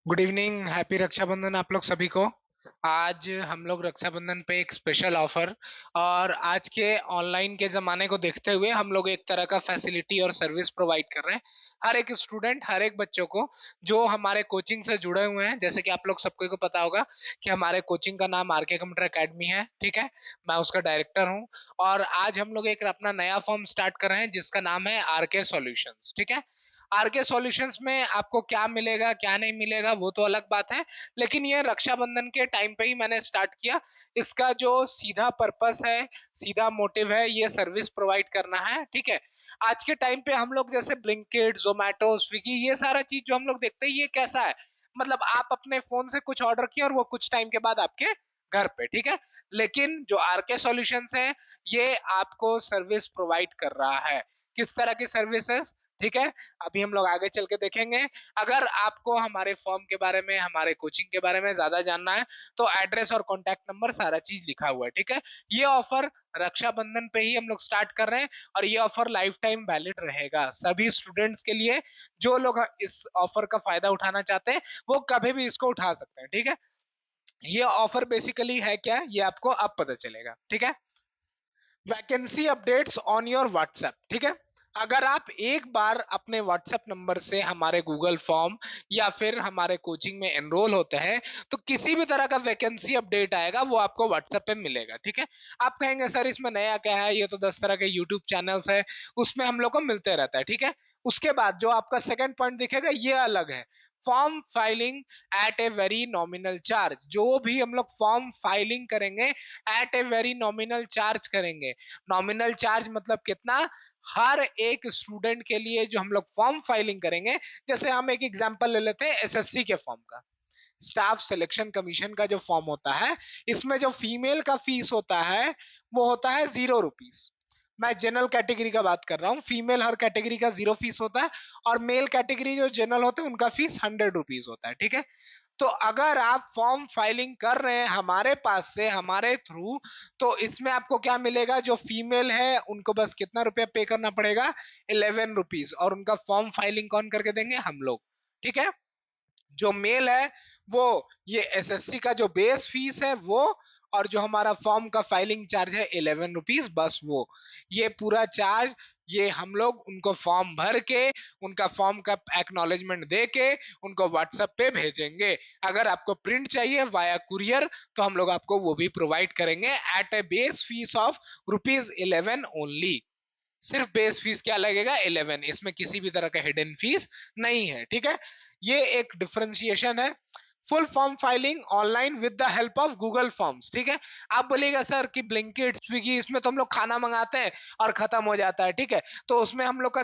Good evening, happy Rakshabandhan आप लोग सभी को। आज हम लोग रक्षाबंधन पे एक स्पेशल ऑफर और आज के ऑनलाइन के जमाने को देखते हुए हम लोग एक तरह का फैसिलिटी और सर्विस प्रोवाइड कर रहे हैं हर एक स्टूडेंट, हर एक बच्चों को जो हमारे कोचिंग से जुड़े हुए हैं। जैसे कि आप लोग सबको को पता होगा कि हमारे कोचिंग का नाम आरके कंप्यूटर एकेडमी है, ठीक है। मैं उसका डायरेक्टर हूँ और आज हम लोग एक अपना नया फॉर्म स्टार्ट कर रहे हैं जिसका नाम है आरके सॉल्यूशंस, ठीक है। आरके सॉल्यूशंस में आपको क्या मिलेगा क्या नहीं मिलेगा वो तो अलग बात है, लेकिन ये रक्षाबंधन के टाइम पे ही मैंने स्टार्ट किया। इसका जो सीधा पर्पस है, सीधा मोटिव है, ये सर्विस प्रोवाइड करना है, ठीक है। आज के टाइम पे हम लोग जैसे ब्लिंकिट, जोमेटो, स्विगी, ये सारा चीज जो हम लोग देखते हैं ये कैसा है, मतलब आप अपने फोन से कुछ ऑर्डर किया और वो कुछ टाइम के बाद आपके घर पे, ठीक है। लेकिन जो आरके सॉल्यूशंस है ये आपको सर्विस प्रोवाइड कर रहा है। किस तरह की सर्विसेज, ठीक है, अभी हम लोग आगे चल के देखेंगे। अगर आपको हमारे फॉर्म के बारे में, हमारे कोचिंग के बारे में ज्यादा जानना है तो एड्रेस और कॉन्टैक्ट नंबर सारा चीज लिखा हुआ है, ठीक है। ये ऑफर रक्षाबंधन पे ही हम लोग स्टार्ट कर रहे हैं और ये ऑफर लाइफ टाइम वैलिड रहेगा सभी स्टूडेंट्स के लिए। जो लोग इस ऑफर का फायदा उठाना चाहते हैं वो कभी भी इसको उठा सकते हैं, ठीक है। ये ऑफर बेसिकली है क्या, ये आपको अब पता चलेगा, ठीक है। Vacancy updates on your WhatsApp, ठीक है। अगर आप एक बार अपने व्हाट्सएप नंबर से हमारे गूगल फॉर्म या फिर हमारे कोचिंग में एनरोल होते हैं तो किसी भी तरह का वैकेंसी अपडेट आएगा वो आपको व्हाट्सएप पे मिलेगा, ठीक है। आप कहेंगे सर इसमें नया क्या है, ये तो 10 तरह के यूट्यूब चैनल्स है, उसमें हम लोग को मिलते रहता है, ठीक है। उसके बाद जो आपका सेकंड पॉइंट दिखेगा ये अलग है, form filing at a very nominal charge. जो भी हम लोग फॉर्म फाइलिंग करेंगे at a very nominal charge करेंगे। नॉमिनल चार्ज मतलब कितना, हर एक स्टूडेंट के लिए जो हम लोग फॉर्म फाइलिंग करेंगे, जैसे हम एक एग्जांपल ले लेते हैं एसएससी के फॉर्म का, स्टाफ सिलेक्शन कमीशन का जो फॉर्म होता है, इसमें जो फीमेल का फीस होता है वो होता है 0 रुपीज। मैं जनरल कैटेगरी का बात कर रहा हूँ, फीमेल हर कैटेगरी का 0 फीस होता है और मेल कैटेगरी जो जनरल होते हैं उनका फीस 100 रुपीज होता है, ठीक है। तो अगर आप फॉर्म फाइलिंग कर रहे हैं हमारे पास से, हमारे थ्रू, तो इसमें आपको क्या मिलेगा, जो फीमेल है उनको बस कितना रुपया पे करना पड़ेगा, 11 रुपीज, और उनका फॉर्म फाइलिंग कौन करके देंगे, हम लोग, ठीक है। जो मेल है वो ये एसएससी का जो बेस फीस है वो, और जो हमारा फॉर्म का फाइलिंग चार्ज है 11 रुपीज, बस वो, ये पूरा चार्ज ये हम लोग उनको फॉर्म भर के, उनका फॉर्म का एक्नॉलेजमेंट दे के उनको व्हाट्सएप पे भेजेंगे। अगर आपको प्रिंट चाहिए वाया कुरियर तो हम लोग आपको वो भी प्रोवाइड करेंगे at a base fee of ₹11 only. सिर्फ बेस फीस क्या लगेगा, 11, इसमें किसी भी तरह का हिडन फीस नहीं है, ठीक है। ये एक डिफरेंशिएशन है। Full form filing online with the help of Google forms, ठीक है। आप बोलिएगा सर कि ब्लिंकिट, स्विगी, इसमें तो हम लोग खाना मंगाते हैं और खत्म हो जाता है, ठीक है, तो उसमें हम लोग का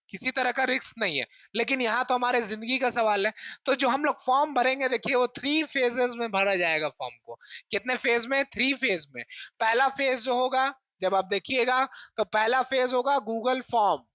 किसी तरह का रिस्क नहीं है। लेकिन यहाँ तो हमारे जिंदगी का सवाल है। तो जो हम लोग फॉर्म भरेंगे, देखिए वो 3 फेजेस में भरा जाएगा फॉर्म को। कितने फेज में, 3 फेज में। पहला फेज जो होगा, जब आप देखिएगा, तो पहला फेज होगा गूगल फॉर्म।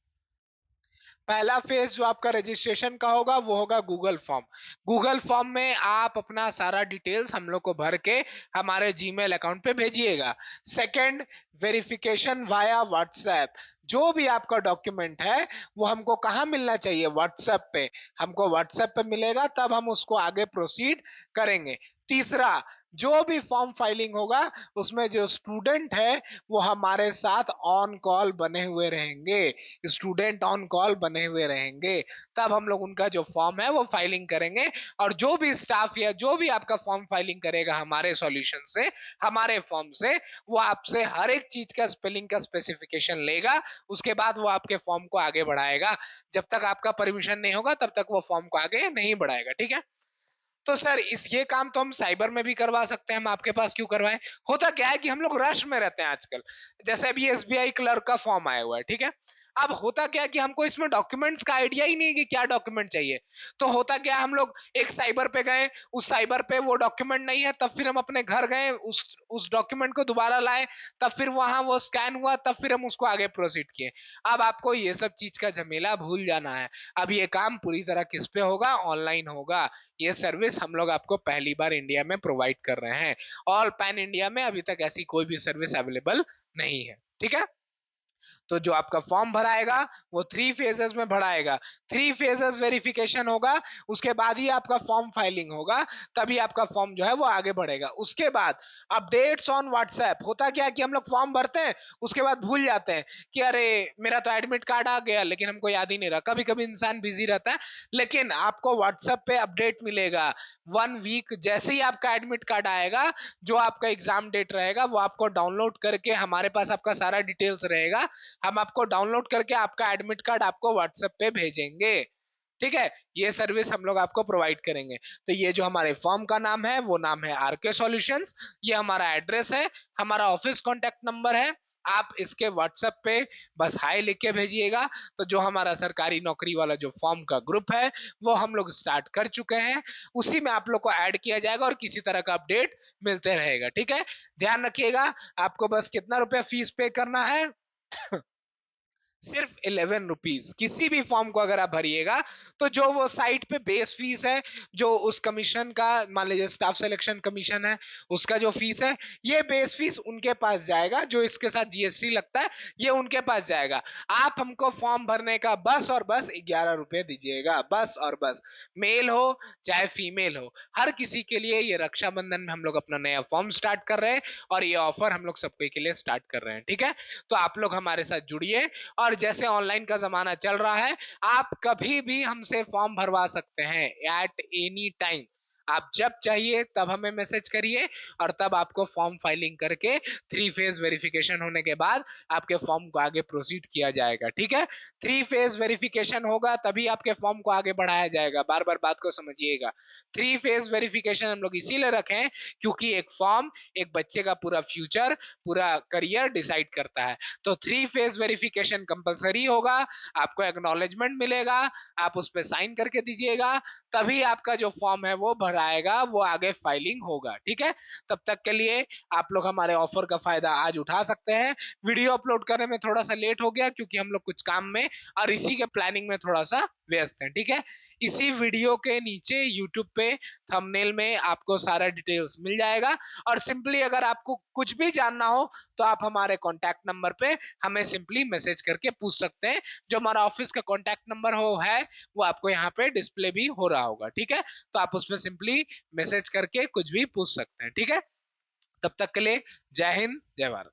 पहला फेज जो आपका रजिस्ट्रेशन का होगा वो होगा गूगल फॉर्म। गूगल फॉर्म में आप अपना सारा डिटेल्स हम लोग को भर के हमारे जीमेल अकाउंट पे भेजिएगा। Second, verification via WhatsApp. जो भी आपका डॉक्यूमेंट है वो हमको कहाँ मिलना चाहिए, व्हाट्सएप पे। हमको व्हाट्सएप पे मिलेगा तब हम उसको आगे प्रोसीड करेंगे। तीसरा, जो भी फॉर्म फाइलिंग होगा उसमें जो स्टूडेंट है वो हमारे साथ ऑन कॉल बने हुए रहेंगे, स्टूडेंट ऑन कॉल बने हुए रहेंगे। तब हम लोग उनका जो फॉर्म है वो फाइलिंग करेंगे। और जो भी स्टाफ या जो भी आपका फॉर्म फाइलिंग करेगा हमारे सॉल्यूशन से, हमारे फॉर्म से, वो आपसे हर एक चीज का स्पेलिंग का स्पेसिफिकेशन लेगा। उसके बाद वो आपके फॉर्म को आगे बढ़ाएगा। जब तक आपका परमिशन नहीं होगा तब तक वो फॉर्म को आगे नहीं बढ़ाएगा, ठीक है। तो सर इस ये काम तो हम साइबर में भी करवा सकते हैं, हम आपके पास क्यों करवाएं। होता क्या है कि हम लोग रश में रहते हैं आजकल। जैसे अभी एसबीआई क्लर्क का फॉर्म आया हुआ है, ठीक है। अब होता क्या है कि हमको इसमें डॉक्यूमेंट्स का आइडिया ही नहीं है कि क्या डॉक्यूमेंट चाहिए। तो होता क्या, हम लोग एक साइबर पे गए, उस साइबर पे वो डॉक्यूमेंट नहीं है, तब फिर हम अपने घर गए, उस डॉक्यूमेंट को दोबारा लाए, तब फिर वहां वो स्कैन हुआ, तब फिर हम उसको आगे प्रोसीड किए। अब आपको ये सब चीज का झमेला भूल जाना है। अब ये काम पूरी तरह किस पे होगा, ऑनलाइन होगा। ये सर्विस हम लोग आपको पहली बार इंडिया में प्रोवाइड कर रहे हैं। ऑल पैन इंडिया में अभी तक ऐसी कोई भी सर्विस अवेलेबल नहीं है, ठीक है। तो जो आपका फॉर्म भराएगा वो 3 फेजेस में भराएगा। 3 फेजेस वेरिफिकेशन होगा, उसके बाद ही आपका फॉर्म फाइलिंग होगा, तभी आपका फॉर्म जो है वो आगे बढ़ेगा। उसके बाद अपडेट्स ऑन व्हाट्सएप। होता क्या है कि हम लोग फॉर्म भरते हैं, उसके बाद भूल जाते हैं कि अरे मेरा तो एडमिट कार्ड आ गया, लेकिन हमको याद ही नहीं रहा। कभी कभी इंसान बिजी रहता है, लेकिन आपको व्हाट्सएप पे अपडेट मिलेगा। 1 वीक जैसे ही आपका एडमिट कार्ड आएगा, जो आपका एग्जाम डेट रहेगा वो आपको डाउनलोड करके, हमारे पास आपका सारा डिटेल्स रहेगा, हम आपको डाउनलोड करके आपका एडमिट कार्ड आपको व्हाट्सएप पे भेजेंगे। ठीक है, ये सर्विस हम लोग आपको प्रोवाइड करेंगे। तो ये जो हमारे फॉर्म का नाम है वो नाम है आरके सॉल्यूशंस। ये हमारा एड्रेस है, हमारा ऑफिस कांटेक्ट नंबर है। आप इसके व्हाट्सएप पे बस हाय लिख के भेजिएगा। तो जो हमारा सरकारी नौकरी वाला जो फॉर्म का ग्रुप है वो हम लोग स्टार्ट कर चुके हैं, उसी में आप लोग को ऐड किया जाएगा और किसी तरह का अपडेट मिलते रहेगा। ठीक है, ध्यान रखिएगा, आपको बस कितना रुपया फीस पे करना है? सिर्फ 11 रुपीज। किसी भी फॉर्म को अगर आप भरिएगा तो जो वो साइट पे बेस फीस है, जो उस कमीशन का, मान लीजिए स्टाफ सिलेक्शन कमीशन है, उसका जो फीस है, ये बेस फीस उनके पास जाएगा। जो इसके साथ जीएसटी लगता है ये उनके पास जाएगा। आप हमको फॉर्म भरने का बस और बस 11 रुपए दीजिएगा, बस और बस। मेल हो चाहे फीमेल हो, हर किसी के लिए ये रक्षाबंधन में हम लोग अपना नया फॉर्म स्टार्ट कर रहे हैं, और ये ऑफर हम लोग सबके के लिए स्टार्ट कर रहे हैं। ठीक है, तो आप लोग हमारे साथ जुड़िए। और जैसे ऑनलाइन का जमाना चल रहा है, आप कभी भी हमसे फॉर्म भरवा सकते हैं एट एनी टाइम। आप जब चाहिए तब हमें मैसेज करिए, और तब आपको फॉर्म फाइलिंग करके 3 फेज वेरिफिकेशन होने के बाद आपके फॉर्म को आगे प्रोसीड किया जाएगा। ठीक है, 3 फेज वेरिफिकेशन होगा तभी आपके फॉर्म को आगे बढ़ाया जाएगा। बार बार बात को समझिएगा। 3 फेज वेरिफिकेशन हम लोग इसीलिए रखें क्योंकि एक फॉर्म एक बच्चे का पूरा फ्यूचर, पूरा करियर डिसाइड करता है। तो 3 फेज वेरिफिकेशन कंपलसरी होगा, आपको एक्नॉलेजमेंट मिलेगा, आप उस पर साइन करके दीजिएगा, तभी आपका जो फॉर्म है वो भराएगा, वो आगे फाइलिंग होगा। ठीक है, तब तक के लिए आप लोग हमारे ऑफर का फायदा आज उठा सकते हैं। वीडियो अपलोड करने में थोड़ा सा लेट हो गया क्योंकि हम लोग कुछ काम में और इसी के प्लानिंग में थोड़ा सा व्यस्त हैं। ठीक है, इसी वीडियो के नीचे यूट्यूब पे थंबनेल में आपको सारा डिटेल्स मिल जाएगा। और सिंपली अगर आपको कुछ भी जानना हो तो आप हमारे कॉन्टैक्ट नंबर पे हमें सिंपली मैसेज करके पूछ सकते हैं। जो हमारा ऑफिस का कॉन्टैक्ट नंबर हो है वो आपको यहाँ पे डिस्प्ले भी हो रहा होगा। ठीक है, तो आप उसमें सिंपली मैसेज करके कुछ भी पूछ सकते हैं। ठीक है, तब तक के लिए जय हिंद, जय भारत।